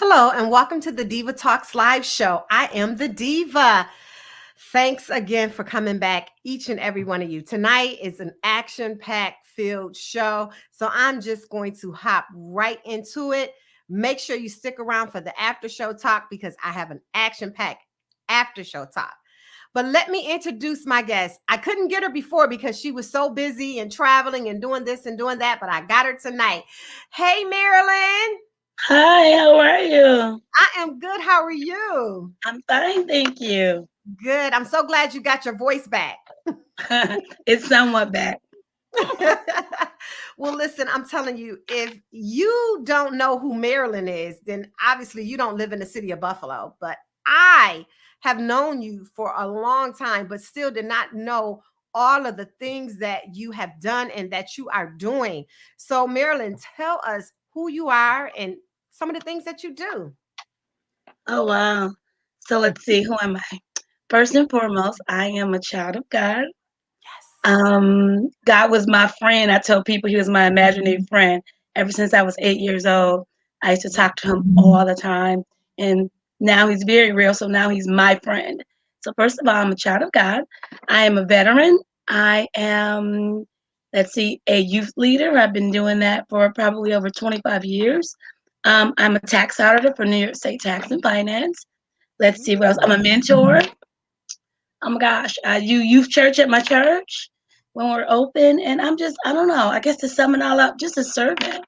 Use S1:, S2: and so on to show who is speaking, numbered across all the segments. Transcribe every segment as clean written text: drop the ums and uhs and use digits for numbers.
S1: Hello and welcome to the Diva Talks Live Show. I am the Diva. Thanks again for coming back, each and every one of you. Tonight is an action-packed filled show, so I'm just going to hop right into it. Make sure you stick around for the after show talk because I have an action-packed after show talk. But let me introduce my guest. I couldn't get her before because she was so busy and traveling and doing this and doing that, but I got her tonight. Hey, Marilyn.
S2: Hi, how are you?
S1: I am good. How are you?
S2: I'm fine, thank you.
S1: Good. I'm so glad you got your voice back.
S2: It's somewhat back.
S1: Well, listen, I'm telling you, if you don't know who Marilyn is, then obviously you don't live in the city of Buffalo. But I have known you for a long time, but still did not know all of the things that you have done and that you are doing. So, Marilyn, tell us who you are and some of the things that you do.
S2: Oh, wow. So let's see, who am I? First and foremost, I am a child of God.
S1: Yes.
S2: God was my friend. I tell people he was my imaginary friend ever since I was 8 years old. I used to talk to him all the time, and now he's very real. So now he's my friend. So first of all, I'm a child of God. I am a veteran. I am, let's see, a youth leader. I've been doing that for probably over 25 years. I'm a tax auditor for New York State Tax and Finance. Let's see what else. I'm a mentor. Oh my gosh, I do youth church at my church when we're open, and I don't know. I guess to sum it all up, just a servant.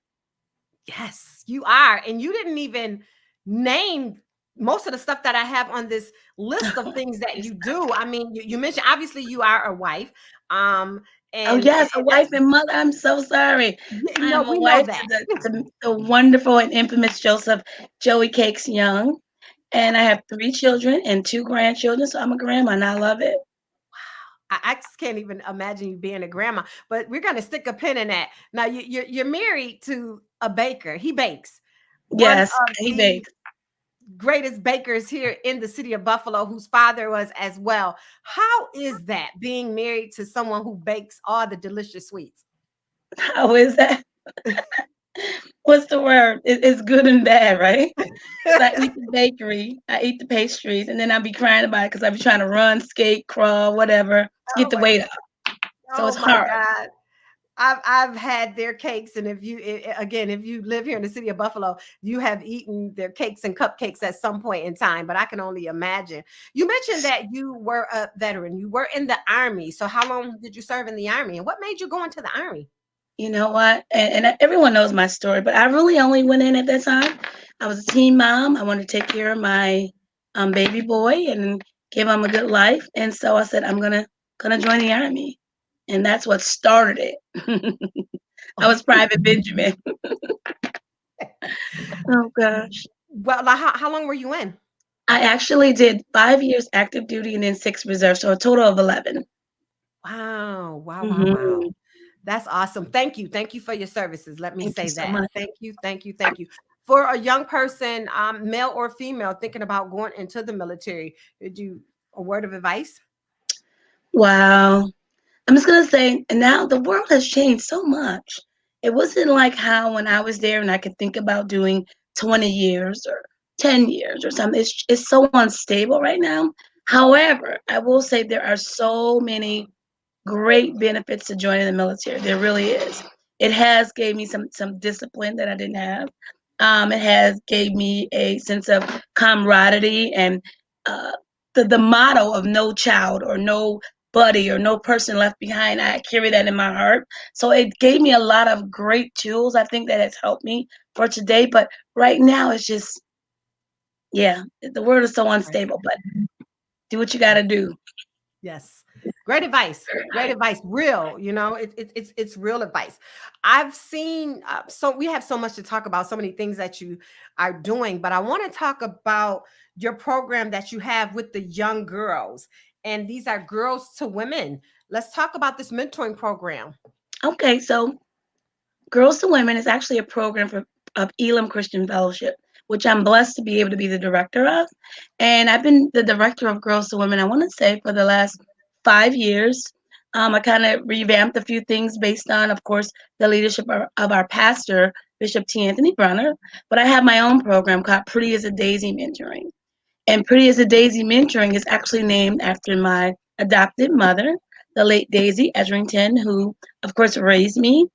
S1: Yes, you are. And you didn't even name most of the stuff that I have on this list of things that you do. I mean, you mentioned obviously you are a wife. Um,
S2: Oh yes, a
S1: and that's
S2: wife and mother. I'm so sorry. I
S1: no,
S2: am a
S1: we know
S2: wife
S1: that.
S2: to the wonderful and infamous Joseph Joey Cakes Young, and I have 3 children and 2 grandchildren. So I'm a grandma, and I love it.
S1: I just can't even imagine you being a grandma, but we're gonna stick a pin in that. Now you're married to a baker. He bakes. One
S2: Yes,
S1: of
S2: he
S1: the
S2: bakes.
S1: greatest bakers here in the city of Buffalo, whose father was as well. How is that being married to someone who bakes all the delicious sweets?
S2: How is that? What's the word? It's good and bad, right? So I eat the bakery, I eat the pastries, and then I be crying about it because I be trying to run, skate, crawl, whatever, to get
S1: Oh
S2: the
S1: my,
S2: weight up. So
S1: oh
S2: it's
S1: my
S2: hard.
S1: God. I've had their cakes, and again, if you live here in the city of Buffalo, you have eaten their cakes and cupcakes at some point in time. But I can only imagine. You mentioned that you were a veteran. You were in the army. So how long did you serve in the army, and what made you go into the army?
S2: You know what? And everyone knows my story, but I really only went in at that time. I was a teen mom. I wanted to take care of my baby boy and give him a good life. And so I said, I'm gonna join the army, and that's what started it. I was Private Benjamin. Oh gosh.
S1: Well, like, how long were you in?
S2: I actually did 5 years active duty and then 6 reserve, so a total of 11.
S1: Wow, wow, wow, wow.
S2: Mhm.
S1: That's awesome. Thank you. Thank you for your services. Let me
S2: Thank you
S1: say
S2: so
S1: that.
S2: much.
S1: Thank you. Thank you. Thank you. For a young person, male or female, thinking about going into the military, did you a word of advice?
S2: Wow. I'm just gonna say, and now the world has changed so much. It wasn't like how when I was there and I could think about doing 20 years or 10 years or something. It's so unstable right now. However, I will say there are so many great benefits to joining the military. There really is. It has gave me some discipline that I didn't have. It has gave me a sense of camaraderie and uh, the motto of no child or no buddy or no person left behind. I carry that in my heart. So it gave me a lot of great tools. I think that has helped me for today. But right now, it's just yeah, the world is so
S1: Right.
S2: unstable. But do what you got to do.
S1: Yes. Great advice. Great advice. Real, it's real advice. I've seen so we have so much to talk about, so many things that you are doing, but I want to talk about your program that you have with the young girls. And these are girls to women. Let's talk about this mentoring program.
S2: Okay, so Girls to Women is actually a program of Elam Christian Fellowship, which I'm blessed to be able to be the director of. And I've been the director of Girls to Women, I want to say, for the last 5 years. I kind of revamped a few things based on, of course, the leadership of our pastor, Bishop T. Anthony Brunner, but I have my own program called Pretty as a Daisy Mentoring. And Pretty as a Daisy Mentoring is actually named after my adopted mother, the late Daisy Edrington, who, of course, raised me.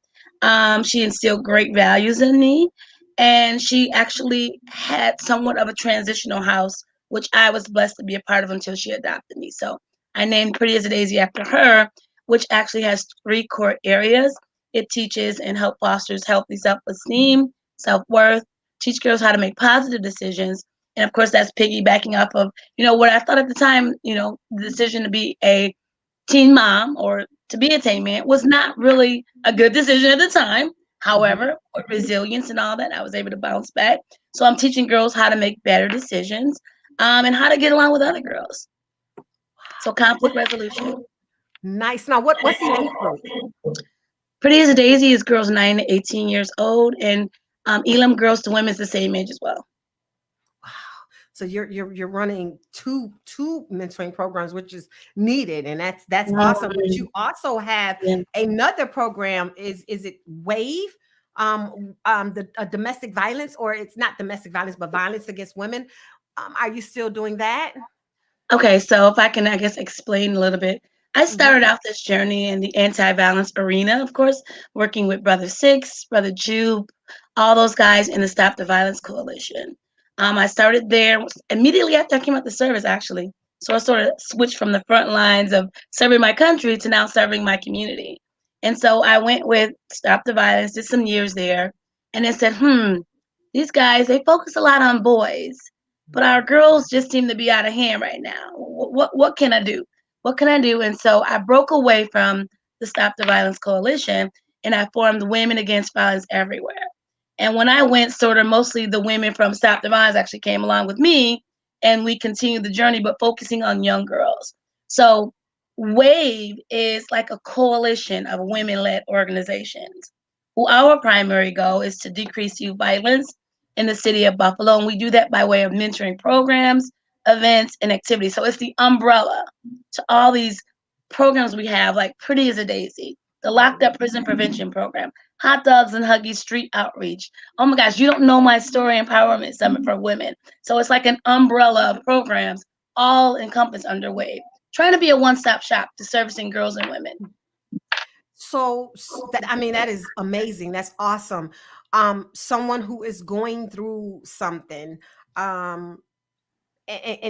S2: She instilled great values in me. And she actually had somewhat of a transitional house, which I was blessed to be a part of until she adopted me. So I named Pretty as a Daisy after her, which actually has three core areas. It teaches and help fosters healthy self-esteem, self-worth, teach girls how to make positive decisions, and of course, that's piggybacking off of, what I thought at the time, the decision to be a teen mom or to be a teen man was not really a good decision at the time.
S1: Mhm.
S2: However, with resilience and all that, I was able to bounce back. So I'm teaching girls how to make better decisions, and how to get along with other girls. So
S1: Well,
S2: conflict resolution.
S1: nice. Now, what's the age group?
S2: Pretty as a Daisy is girls 9 to 18 years old, and Elam Girls to Women is the same age as well.
S1: Wow. So you're running two mentoring programs, which is needed, and that's awesome. But
S2: Mm,
S1: you also have
S2: yeah.
S1: another program. Is it Wave? The domestic violence, or it's not domestic violence, but violence against women. Are you still doing that?
S2: Okay, so if I can, I guess, explain a little bit. I
S1: Hmm.
S2: started out this journey in the anti-violence arena, of course, working with Brother Six, Brother Jude, all those guys in the Stop the Violence Coalition. I started there immediately after I came out the service, actually. So I sort of switched from the front lines of serving my country to now serving my community. And so I went with Stop the Violence, did some years there, and then said, these guys, they focus a lot on boys. But our girls just seem to be out of hand right now. What can I do? What can I do? And so I broke away from the Stop the Violence Coalition and I formed Women Against Violence Everywhere. And when I went, sort of mostly the women from Stop the Violence actually came along with me and we continued the journey, but focusing on young girls. So WAVE is like a coalition of women led organizations who our primary goal is to decrease youth violence in the city of Buffalo. And we do that by way of mentoring programs, events, and activities. So it's the umbrella to all these programs we have, like Pretty as a Daisy, the Locked Up Prison Prevention Program, Hot Dogs and Huggies Street Outreach. Oh my gosh, you don't know my story empowerment summit for women. So it's like an umbrella of programs all encompassed under WAVE, trying to be a one-stop shop to servicing girls and women.
S1: So that, I mean, that is amazing. That's awesome. Someone who is going through something, and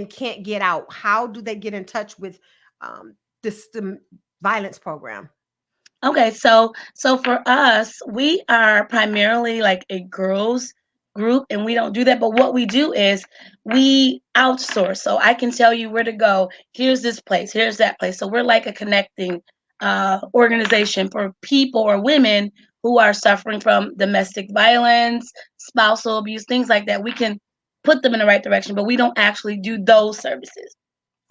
S1: can't get out. How do they get in touch with the violence program?
S2: Okay, so for us, we are primarily like a girls group and we don't do that, but what we do is we outsource. So I can tell you where to go. Here's this place, here's that place. So we're like a connecting organization for people or women who are suffering from domestic violence, spousal abuse, things like that. We can put them in the right direction, but we don't actually do those services.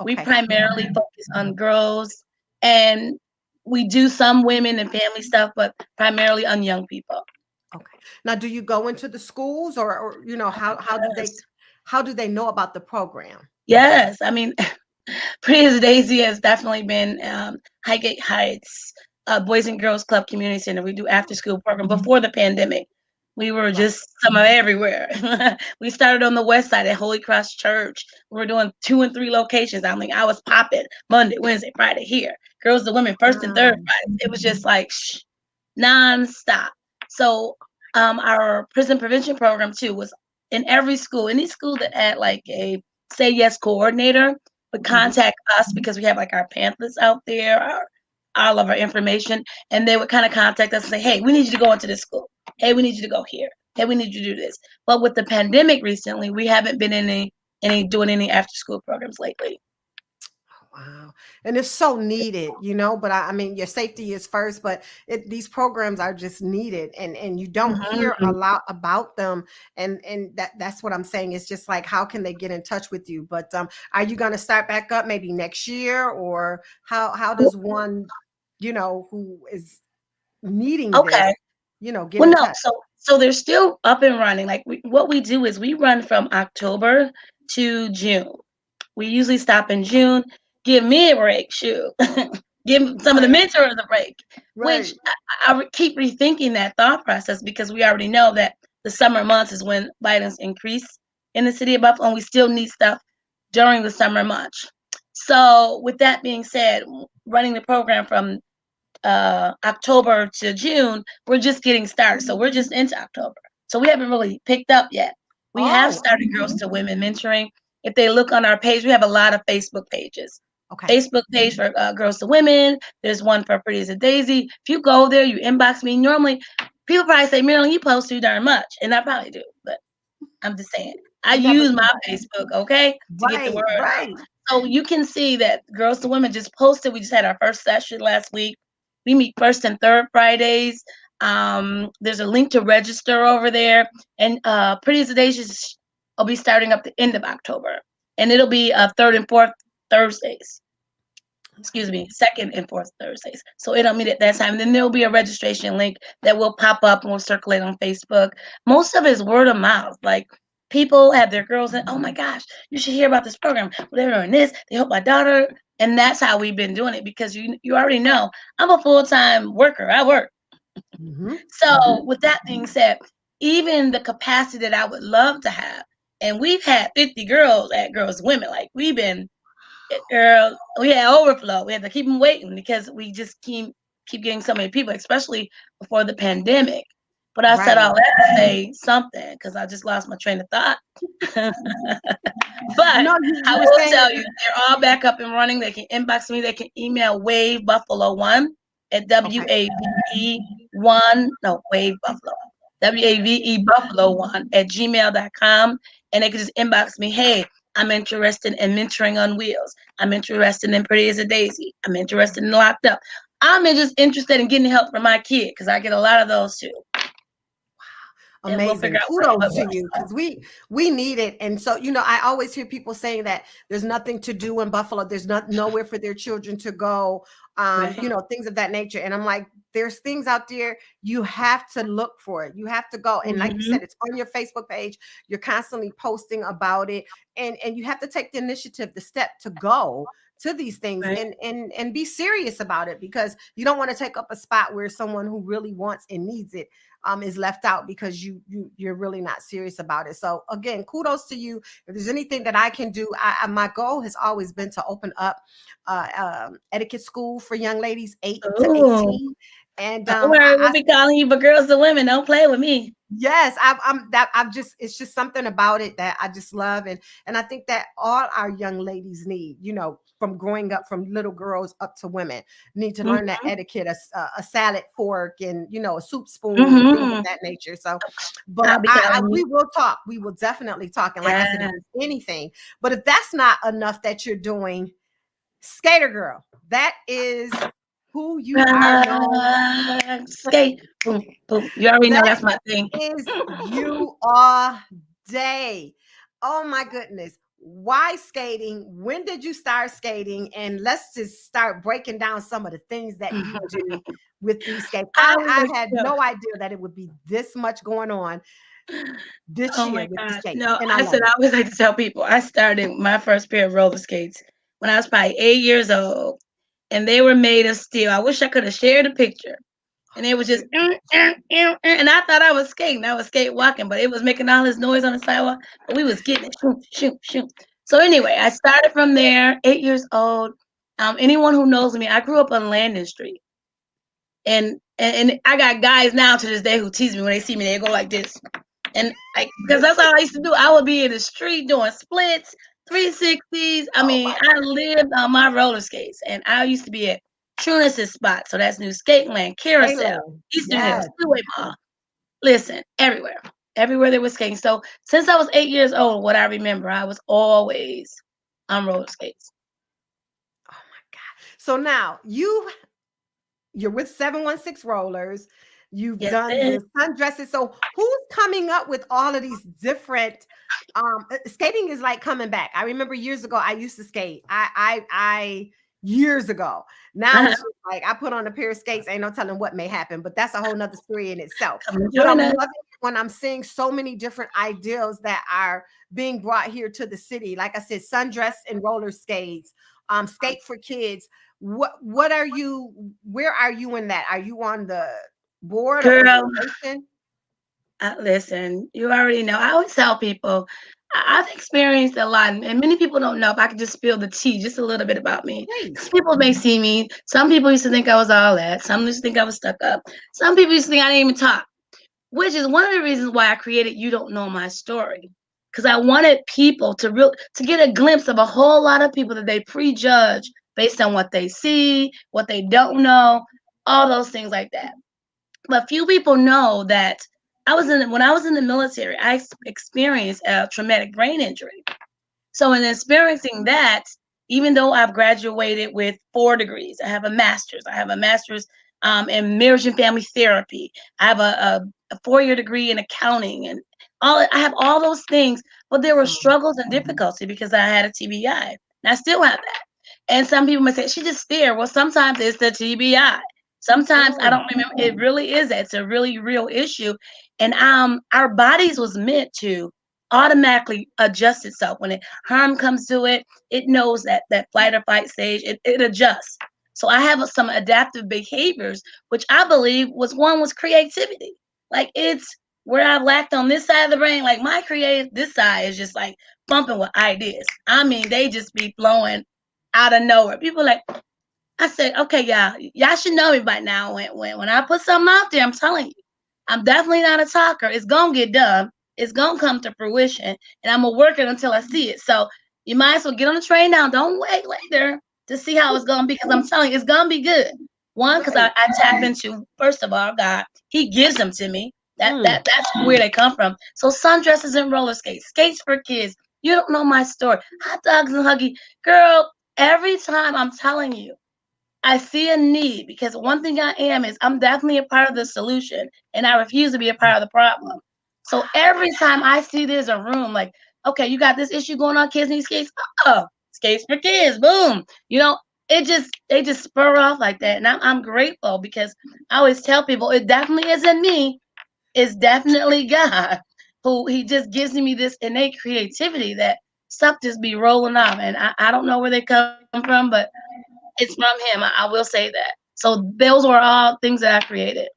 S2: We
S1: Okay.
S2: primarily focus on girls and we do some women and family stuff, but primarily on young people.
S1: Okay. Now, do you go into the schools, or
S2: Yes.
S1: how do they know about the program?
S2: Yes. I mean, Pretty as Daisy has definitely been Highgate Heights, Boys and Girls Club Community Center. We do after school program before the pandemic. We were
S1: Right.
S2: just some of everywhere. We started on the west side at Holy Cross Church. We were doing 2 and 3 locations. I mean, I was popping Monday, Wednesday, Friday here. Girls to women, first and third
S1: Wow.
S2: Fridays. It was just like nonstop. So our prison prevention program too was in every school. Any school that had like a say yes coordinator would
S1: Hmm.
S2: contact us because we have like our pamphlets out there, all of our information, and they would kind of contact us and say, "Hey, we need you to go into this school. Hey, we need you to go here. Hey, we need you to do this." But with the pandemic recently, we haven't been in any doing any after school programs lately.
S1: Wow. And it's so needed, but I mean, your safety is first, but these programs are just needed, and you don't hear a
S2: Mhm.
S1: lot about them. And that's what I'm saying. It's just like, how can they get in touch with you? But are you going to start back up maybe next year, or how does one, who is needing this,
S2: Okay.
S1: get
S2: Well,
S1: in
S2: no.
S1: touch?
S2: So they're still up and running. Like what we do is we run from October to June. We usually stop in June. Give me a break, shoot. Give some of the
S1: Right.
S2: mentors a break, which
S1: Right.
S2: I keep rethinking that thought process because we already know that the summer months is when violence increase in the city of Buffalo, and we still need stuff during the summer months. So, with that being said, running the program from October to June, we're just getting started. So we're just into October. So we haven't really picked up yet. We have
S1: Oh,
S2: started Girls to Women mentoring. If they look on our page, we have a lot of Facebook pages.
S1: okay.
S2: Facebook page for Girls to Women. There's one for Pretty as a Daisy. If you go there, you inbox me. Normally, people probably say, Marilyn, you post too darn much. And I probably do. But I'm just saying, I
S1: You never
S2: use my Facebook, okay, to get the
S1: right,
S2: word out.
S1: right.
S2: So you can see that Girls to Women just posted. We just had our first session last week. We meet first and third Fridays. There's a link to register over there. And Pretty as a Day will be starting up the end of October. And it'll be third and fourth Thursdays. Excuse
S1: Okay.
S2: me, second and fourth Thursdays. So it'll meet at that time. Then there'll be a registration link that will pop up and will circulate on Facebook. Most of it is word of mouth. Like people have their girls and oh my gosh, you should hear about this program. Well, they're doing this. They help my daughter, and that's how we've been doing it because you already know I'm a full-time worker. I work.
S1: Hmm.
S2: So with that being said, even the capacity that I would love to have, and we've had 50 girls at Girls Women. Like we've been girl, we had overflow. We had to keep them waiting because we just keep getting so many people, especially before the pandemic. But I said
S1: Right.
S2: all that to say something because I just lost my train of thought. But
S1: No, you
S2: I
S1: were
S2: will
S1: saying
S2: tell
S1: that.
S2: you, they're all back up and running. They can inbox me. They can email Wave Buffalo One at
S1: Okay.
S2: WAVE1. No, Wave Buffalo. WAVE Buffalo One at gmail.com. And they can just inbox me, hey, I'm interested in mentoring on wheels. I'm interested in Pretty as a Daisy. I'm interested in Locked Up. I'm just interested in getting help for my kid because I get a lot of those too. And we'll
S1: Amazing.
S2: figure out what
S1: Kudos to
S2: works.
S1: you because we need it. And so, I always hear people saying that there's nothing to do in Buffalo. There's not nowhere for their children to go,
S2: Right.
S1: things of that nature. And I'm like, there's things out there. You have to look for it. You have to go. And like you
S2: Mm-hmm.
S1: said, it's on your Facebook page. You're constantly posting about it. And you have to take the initiative, the step to go to these things
S2: Right.
S1: and be serious about it because you don't want to take up a spot where someone who really wants and needs it is left out because you're really not serious about it. So again, kudos to you. If there's anything that I can do, my goal has always been to open up etiquette school for young ladies 8 to
S2: Oh,
S1: 18. And
S2: don't worry, we'll be calling you for Girls to Women. Don't play with me.
S1: yes, I'm just it's just something about it that I just love and I think that all our young ladies need, from growing up from little girls up to women need to learn that
S2: Mm-hmm.
S1: etiquette, a salad fork and a soup spoon and things of
S2: Mm-hmm.
S1: that nature. So,
S2: I'll
S1: but
S2: be
S1: I
S2: calling
S1: we
S2: you.
S1: will talk. We will definitely talk. And like I said, if
S2: Yeah.
S1: there's anything, but if that's not enough that you're doing, Skater Girl, that is who you are known.
S2: Rock, skate, boom, boom. You already know
S1: That
S2: that's my thing.
S1: is you all day. Oh my goodness. Why skating? When did you start skating? And let's just start breaking down some of the things that you do with these skates.
S2: I
S1: I
S2: wish
S1: had
S2: so.
S1: no idea that it would be this much going on this
S2: Oh
S1: year
S2: my
S1: with the
S2: gosh.
S1: skates.
S2: No,
S1: And I
S2: I
S1: love
S2: said
S1: it.
S2: I always like to tell people I started my first pair of roller skates when I was probably 8 years old, and they were made of steel. I wish I could have shared a picture. And it was just, and I thought I was skating. I was skate walking, but it was making all this noise on the sidewalk. But we was getting it, shoot, shoot, shoot. So anyway, I started from there, 8 years old. Anyone who knows me, I grew up on Landon Street, and I got guys now to this day who tease me when they see me. They go like this, and like because that's all I used to do. I would be in the street doing splits, 360s. I
S1: Oh
S2: mean,
S1: my
S2: I lived on my roller skates, and I used to be at Trunis's spot. So that's New Skateland, Carousel,
S1: Skater.
S2: Eastern Hills,
S1: Yes.
S2: Speedway Mall. Listen, everywhere there was skating. So since I was 8 years old, what I remember, I was always on roller skates.
S1: Oh my God. So now you're with 716 Rollers. You've
S2: Yes,
S1: done
S2: man.
S1: the sundresses. So who's coming up with all of these different skating is like coming back. I remember years ago I used to skate. I years ago. Now it's just like I put on a pair of skates, ain't no telling what may happen, but that's a whole nother story in itself.
S2: Come and
S1: But I'm
S2: join us.
S1: loving it when I'm seeing so many different ideals that are being brought here to the city. Like I said, sundress and roller skates, skate for kids. what are you, where are you in that? Are you on the board or
S2: Girl,
S1: organization?
S2: listen, you already know. I always tell people I've experienced a lot, and many people don't know. If I could just spill the tea, just a little bit about me, because
S1: Please.
S2: people may see me. Some people used to think I was all that. Some used to think I was stuck up. Some people used to think I didn't even talk, which is one of the reasons why I created You Don't Know My Story, because I wanted people to get a glimpse of a whole lot of people that they prejudge based on what they see, what they don't know, all those things like that. But few people know that when I was in the military, I experienced a traumatic brain injury. So in experiencing that, even though I've graduated with 4 degrees, I have a master's. I have a master's in marriage and family therapy. I have a 4-year degree in accounting, and I have all those things. But there were
S1: Awesome.
S2: struggles and difficulty because I had a TBI, and I still have that. And some people might say she just there. Well, sometimes it's the TBI. Sometimes I
S1: Mm,
S2: don't remember. It really is that. It's a really real issue, and our bodies was meant to automatically adjust itself when harm comes to it. It knows that flight or fight stage. It adjusts. So I have some adaptive behaviors, which I believe was creativity. Like it's where I've lacked on this side of the brain. Like my creative this side is just like bumping with ideas. I mean, they just be flowing out of nowhere. People like, I said, okay, y'all should know me by now. When I put something out there, I'm telling you, I'm definitely not a talker. It's gonna get done. It's gonna come to fruition, and I'm gonna work it until I see it. So you might as well get on the train now. Don't wait later to see how it's gonna be, because I'm telling you, it's gonna be good. One, because
S1: right.
S2: I tap into, first of all, God. He gives them to me.
S1: Mm.
S2: That's where they come from. So sundresses and roller skates, skates for kids. You don't know my story. Hot dogs and huggy, girl. Every time I'm telling you. I see a need, because one thing I am is I'm definitely a part of the solution, and I refuse to be a part of the problem. So every time I see there's a room like, okay, you got this issue going on, kids need skates. Oh, skates for kids, boom. They just spur off like that, and I'm grateful, because I always tell people it definitely isn't me. It's definitely God, who He just gives me this innate creativity that stuff just be rolling off, and I don't know where they come from, but it's from him. I will say that. So those were all things that I created.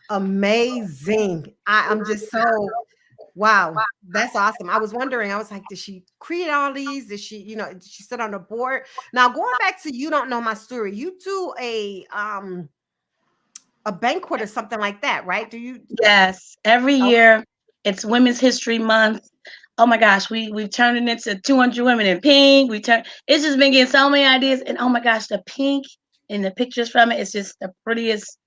S1: Amazing. I'm just so, wow, that's awesome. I was wondering, I was like, did she create all these? Did she, did she sit on the board? Now going back to You Don't Know My Story, you do a banquet or something like that, right? Do you?
S2: Yes, every
S1: Okay.
S2: year it's Women's History Month. Oh my gosh, we've turned it into 200 women in pink. It's just been getting so many ideas, and oh my gosh, the pink and the pictures from it is just the prettiest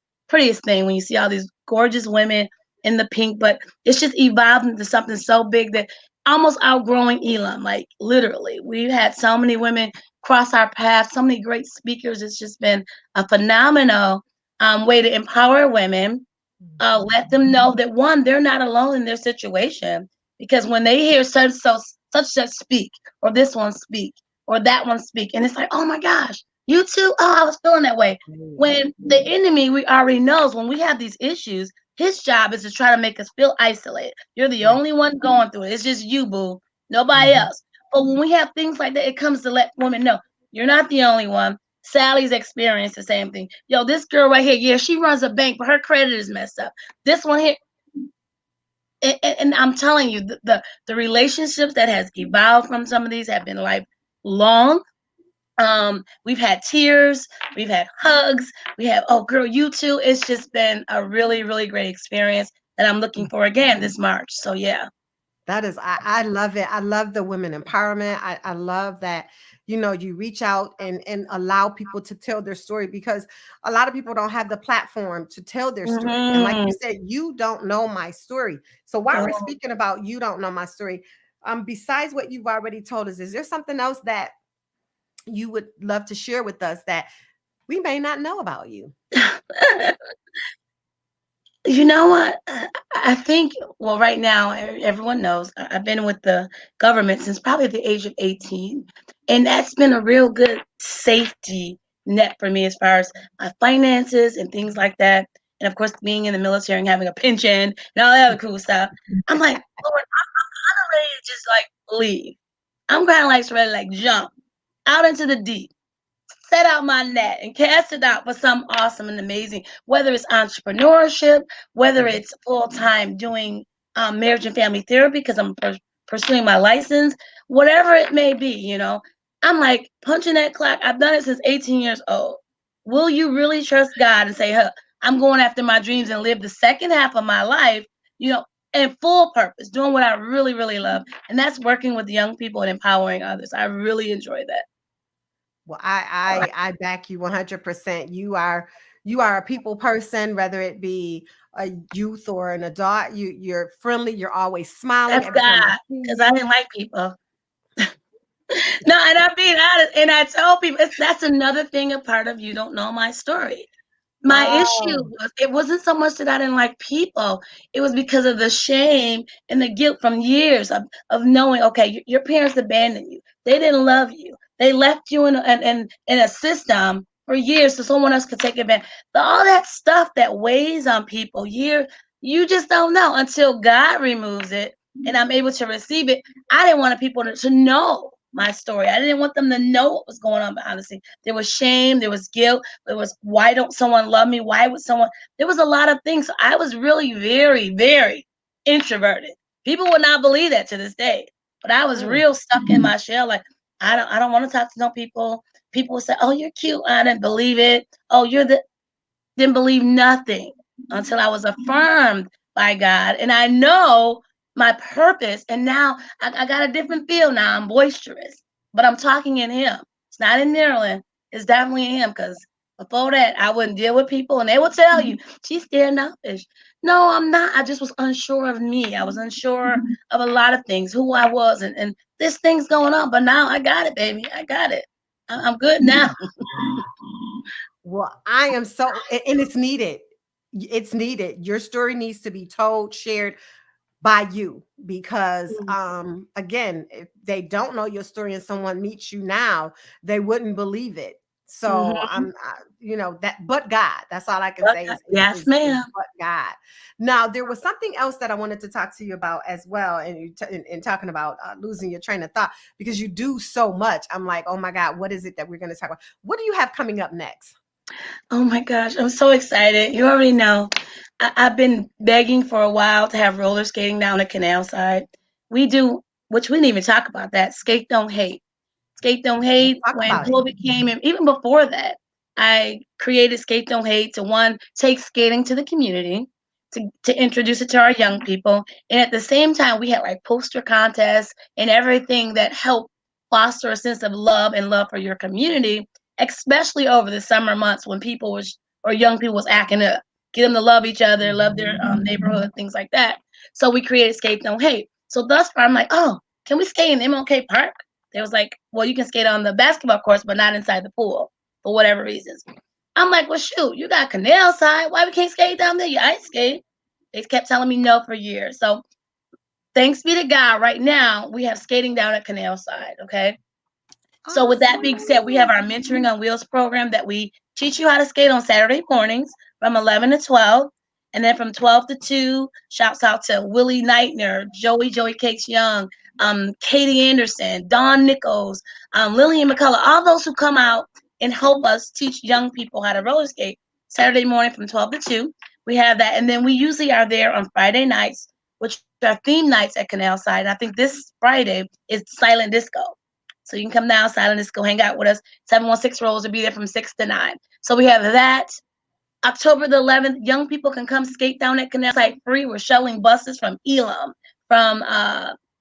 S2: thing when you see all these gorgeous women in the pink. But it's just evolved into something so big that almost outgrowing Elam. Like literally, we've had so many women cross our paths, so many great speakers. It's just been a phenomenal way to empower women, let them know that one, they're not alone in their situation. Because when they hear such speak, or this one speak, or that one speak, and it's like, oh my gosh, you too? Oh, I was feeling that way.
S1: Mhm.
S2: When the enemy, we already knows, when we have these issues, his job is to try to make us feel isolated. You're the
S1: Right.
S2: only one going through it. It's just you, boo. Nobody
S1: Mhm.
S2: else. But when we have things like that, it comes to let women know you're not the only one. Sally's experienced the same thing. Yo, this girl right here, yeah, she runs a bank, but her credit is messed up. This one here, and I'm telling you, the relationships that has evolved from some of these have been lifelong. We've had tears, we've had hugs, we have, oh girl, you too. It's just been a really, really great experience that I'm looking for again this March. So yeah.
S1: That is, I love it. I love the women empowerment. I love that, you reach out and allow people to tell their story, because a lot of people don't have the platform to tell their story. And like
S2: Hmm.
S1: you said, you don't know my story. So while we're speaking about You Don't Know My Story, besides what you've already told us, is there something else that you would love to share with us that we may not know about you?
S2: You know what? I think, well, right now, everyone knows I've been with the government since probably the age of 18. And that's been a real good safety net for me as far as my finances and things like that. And of course, being in the military and having a pension and all that other cool stuff. I'm like, Lord, I'm ready to just like leave. I'm kind of like ready to like jump out into the deep. set out my net and cast it out for something awesome and amazing, whether it's entrepreneurship, whether it's full-time doing marriage and family therapy because I'm pursuing my license, whatever it may be, I'm like punching that clock. I've done it since 18 years old. Will you really trust God and say, huh, I'm going after my dreams and live the second half of my life, in full purpose, doing what I really, really love. And that's working with young people and empowering others. I really enjoy that.
S1: Well, I back you 100%. You are a people person, whether it be a youth or an adult. You're friendly. You're always smiling
S2: That's
S1: every time I
S2: God,
S1: see
S2: because I
S1: you.
S2: didn't like people. No, and I'm being honest. And I tell people that's another thing, a part of you don't know my story. My issue
S1: Oh,
S2: was it wasn't so much that I didn't like people. It was because of the shame and the guilt from years of knowing, okay, your parents abandoned you. They didn't love you. They left you in a system for years so someone else could take advantage. All that stuff that weighs on people here, you just don't know until God removes it and I'm able to receive it. I didn't want people to know my story. I didn't want them to know what was going on behind the scenes. There was shame, there was guilt. It was, why don't someone love me? Why would someone? There was a lot of things. So I was really very, very introverted. People would not believe that to this day. But I was
S1: mm,
S2: real stuck in my shell. Like I don't want to talk to no people. People would say, "Oh, you're cute." I didn't believe it. Oh, didn't believe nothing until I was affirmed by God. And I know my purpose. And now I got a different feel now. I'm boisterous, but I'm talking in Him. It's not in Maryland. It's definitely in Him because before that, I wouldn't deal with people and they would tell you, she's standoffish. No, I'm not. I just was unsure of me. I was unsure of a lot of things, who I was, and this thing's going on. But now I got it, baby. I got it. I'm good now.
S1: well, I am so, and it's needed. It's needed. Your story needs to be told, shared by you because again, if they don't know your story and someone meets you now, they wouldn't believe it. So
S2: Mhm.
S1: that, but God, that's all I can say is
S2: Yes, ma'am.
S1: but God. Now there was something else that I wanted to talk to you about as well, and in talking about losing your train of thought, because you do so much. I'm like, oh my God, what is it that we're going to talk about? What do you have coming up next?
S2: Oh my gosh, I'm so excited. You already know. I've been begging for a while to have roller skating down the canal side. We do, which we didn't even talk about that. Skate Don't Hate. Skate Don't
S1: Let's
S2: Hate,
S1: talk
S2: when
S1: about it.
S2: COVID came, and even before that, I created Skate Don't Hate to one, take skating to the community, to introduce it to our young people. And at the same time, we had like poster contests and everything that helped foster a sense of love and love for your community, especially over the summer months when people was or young people was acting up. Get them to love each other, love their neighborhood, things like that. So we created Skate Don't Hate. So thus far, I'm like, oh, can we skate in MLK Park? They was like, well, you can skate on the basketball courts, but not inside the pool for whatever reasons. I'm like, well, shoot, you got canal side. Why we can't skate down there? You ice skate. They kept telling me no for years. So thanks be to God, right now we have skating down at canal side. Okay. So with that being said, we have
S1: Awesome.
S2: our Mentoring on Wheels program that we teach you how to skate on Saturday mornings from 11 to 12. And then from 12 to 2, shouts out to Willie Knightner, Joey Cakes Young, Katie Anderson, Dawn Nichols, Lillian McCullough, all those who come out and help us teach young people how to roller skate Saturday morning from 12 to 2. We have that. And then we usually are there on Friday nights, which are theme nights at Canal Side. And I think this Friday is Silent Disco. So you can come down, Silent Disco, hang out with us. 716 Rolls will be there from 6 to 9. So we have that. October the 11th, young people can come skate down at Canal Side free. We're shuttling buses from Elam, from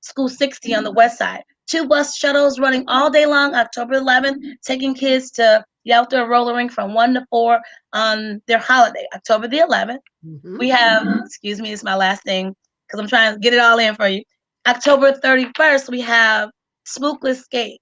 S2: School 60 on the west side. 2 bus shuttles running all day long, October 11th, taking kids to the outdoor roller rink from 1 to 4 on their holiday, October the 11th.
S1: Mhm.
S2: We have, excuse me, it's my last thing because I'm trying to get it all in for you. October 31st, we have Smokeless Skate,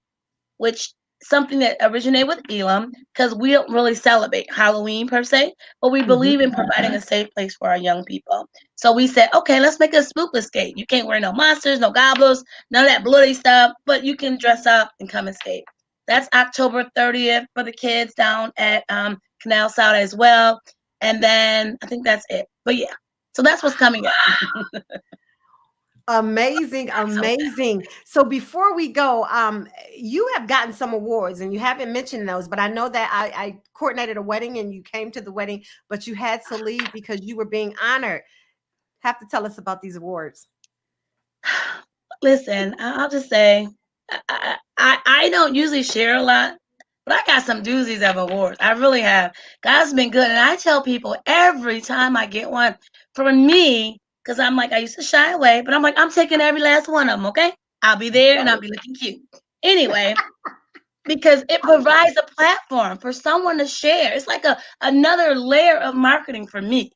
S2: which something that originated with Elam because we don't really celebrate Halloween per se, but we
S1: Mhm.
S2: believe in providing a safe place for our young people. So we said, okay, let's make a spookless skate. You can't wear no monsters, no gobblers, none of that bloody stuff, but you can dress up and come and skate. That's October 30th for the kids down at Canal Side as well. And then I think that's it. But yeah, so that's what's coming up.
S1: Amazing,
S2: So
S1: amazing. So before we go, you have gotten some awards and you haven't mentioned those, but I know that I coordinated a wedding and you came to the wedding, but you had to leave because you were being honored. Have to tell us about these awards.
S2: listen, I'll just say I don't usually share a lot, but I got some doozies of awards. I really have. God's been good, and I tell people every time I get one. For me, because I'm like I used to shy away, but I'm like I'm taking every last one of them. Okay, I'll be there and I'll be looking cute. Anyway, because it provides a platform for someone to share. It's like another layer of marketing for me.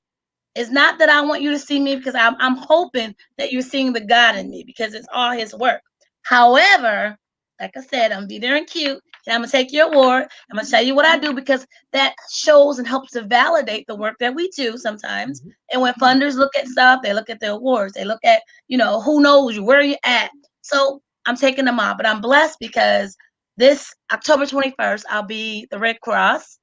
S2: It's not that I want you to see me because I'm hoping that you're seeing the God in me because it's all His work. However, like I said, I'm be there and cute, and I'm gonna take your award. I'm gonna tell you what I do because that shows and helps to validate the work that we do sometimes.
S1: Mhm.
S2: And when funders look at stuff, they look at the awards. They look at who knows you, where you at. So I'm taking them off, but I'm blessed because this October 21st, I'll be the Red Cross.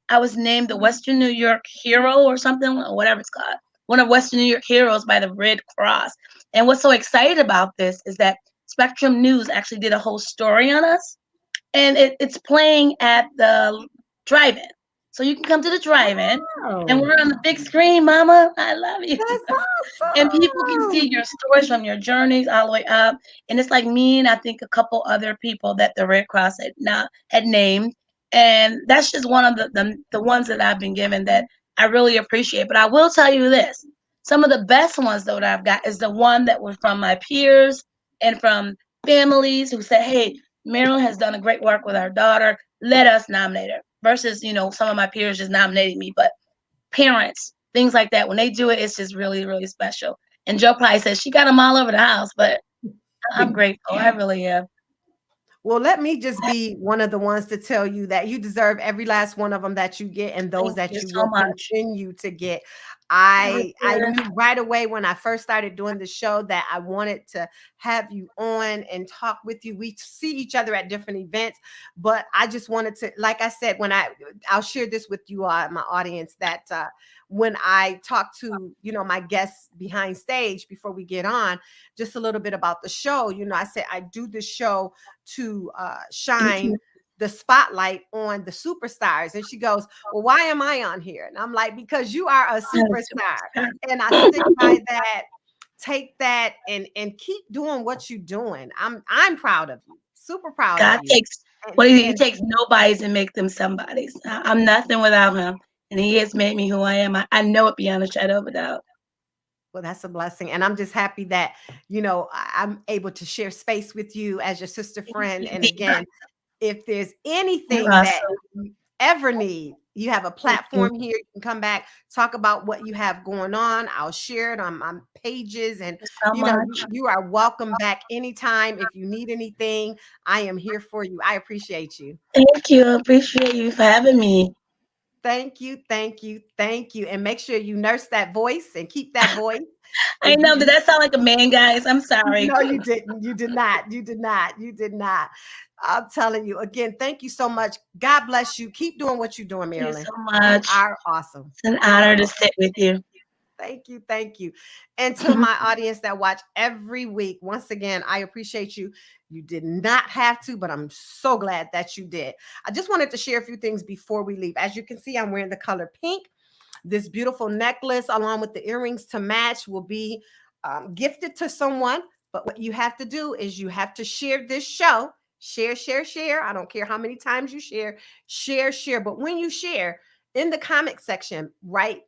S2: I was named the Western New York Hero or something, or whatever it's called. One of Western New York Heroes by the Red Cross. And what's so excited about this is that Spectrum News actually did a whole story on us, and it's playing at the drive-in. So you can come to the drive-in, and
S1: Oh,
S2: we're on the big screen, Mama. I love you.
S1: that's
S2: And people can see
S1: awesome.
S2: your stories from your journeys all the way up. And it's like me and I think a couple other people that the Red Cross had named. And that's just one of the ones that I've been given that I really appreciate. But I will tell you this. Some of the best ones though that I've got is the one that was from my peers and from families who said, hey, Marilyn has done a great work with our daughter. Let us nominate her. Versus, some of my peers just nominating me. But parents, things like that. When they do it, it's just really, really special. And Joe probably says she got them all over the house, but I'm grateful. I really am.
S1: Well, let me just be one of the ones to tell you that you deserve every last one of them that you get and those
S2: Thank
S1: that
S2: you
S1: you
S2: so
S1: will
S2: much.
S1: continue to get.
S2: I
S1: I
S2: really
S1: knew right away when I first started doing the show that I wanted to have you on and talk with you. We see each other at different events, but I just wanted to, like I said, I'll share this with you, my audience, that when I talk to my guests behind stage before we get on, just a little bit about the show. I said I do this show to
S2: thank
S1: shine
S2: you.
S1: the spotlight on the superstars. And she goes, well, why am I on here? And I'm like, because you are a
S2: I'm a
S1: superstar. And I stick
S2: superstar.
S1: by that. Take that and keep doing what you're doing. I'm proud of you. Super proud of
S2: God
S1: you.
S2: takes
S1: And
S2: what he
S1: and
S2: takes nobodies and make them somebodies. I'm nothing without him. And he has made me who I am. I know it beyond a shadow of a doubt.
S1: well, that's a blessing. And I'm just happy that, I'm able to share space with you as your sister
S2: Thank
S1: friend.
S2: you,
S1: And
S2: Diva.
S1: again, if there's
S2: You're
S1: anything that
S2: awesome.
S1: you ever need, you have a
S2: Thank you.
S1: platform here. You can come back, talk about what you have going on. I'll share it on my pages. And,
S2: Thank you so much.
S1: you are welcome back anytime. If you need anything, I am here for you. I appreciate you.
S2: Thank you. I appreciate you for having me.
S1: Thank you. Thank you. Thank you. And make sure you nurse that voice and keep that voice.
S2: I
S1: And
S2: know. Did that sound like a man, guys? I'm sorry.
S1: no, you didn't. You did not. You did not. You did not. I'm telling you again, thank you so much. God bless you. Keep doing what you're doing,
S2: Thank you
S1: Marilyn.
S2: so
S1: You
S2: much.
S1: are awesome.
S2: It's an
S1: You are
S2: honor to
S1: awesome.
S2: sit with you.
S1: Thank you. Thank you. And to my audience that watch every week, once again, I appreciate you. You did not have to, but I'm so glad that you did. I just wanted to share a few things before we leave. As you can see, I'm wearing the color pink. This beautiful necklace, along with the earrings to match, will be gifted to someone. But what you have to do is you have to share this show. Share, share, share. I don't care how many times you share, share, share. But when you share in the comment section, write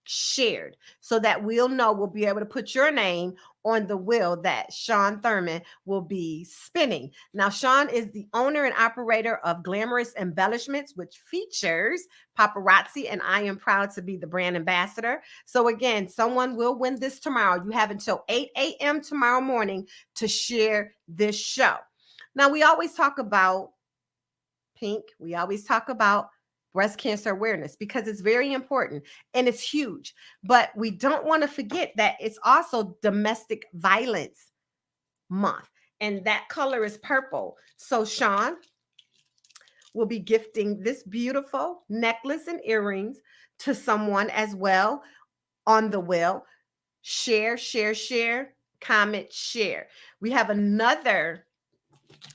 S1: shared so that we'll be able to put your name on the wheel that Sean Thurman will be spinning. Now, Sean is the owner and operator of Glamorous Embellishments, which features paparazzi, and I am proud to be the brand ambassador. So again, someone will win this tomorrow. You have until 8 a.m. tomorrow morning to share this show. Now, we always talk about pink. We always talk about breast cancer awareness because it's very important and it's huge. But we don't want to forget that it's also domestic violence month. And that color is purple. So Sean will be gifting this beautiful necklace and earrings to someone as well on the wheel. Share, share, share. comment, share. We have another,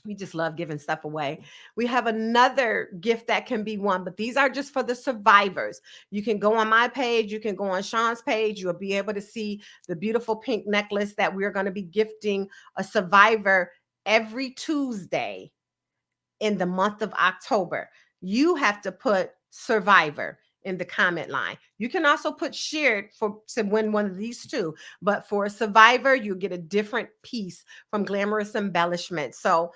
S1: we just love giving stuff away. We have another gift that can be won, but these are just for the survivors. You can go on my page, you can go on Sean's page, you'll be able to see the beautiful pink necklace that we're going to be gifting a survivor every Tuesday in the month of October. You have to put survivor in the comment line. You can also put shared for to win one of these two, but for a survivor, you get a different piece from Glamorous Embellishment. So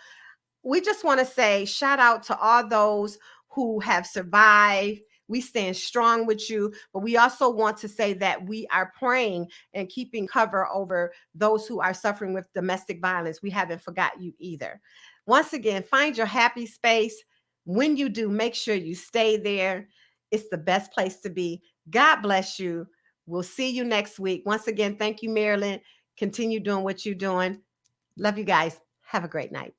S1: we just want to say shout out to all those who have survived. We stand strong with you, but we also want to say that we are praying and keeping cover over those who are suffering with domestic violence. We haven't forgot you either. Once again, find your happy space. When you do, make sure you stay there. It's the best place to be. God bless you. We'll see you next week. Once again, thank you, Marilyn. Continue doing what you're doing. Love you guys. Have a great night.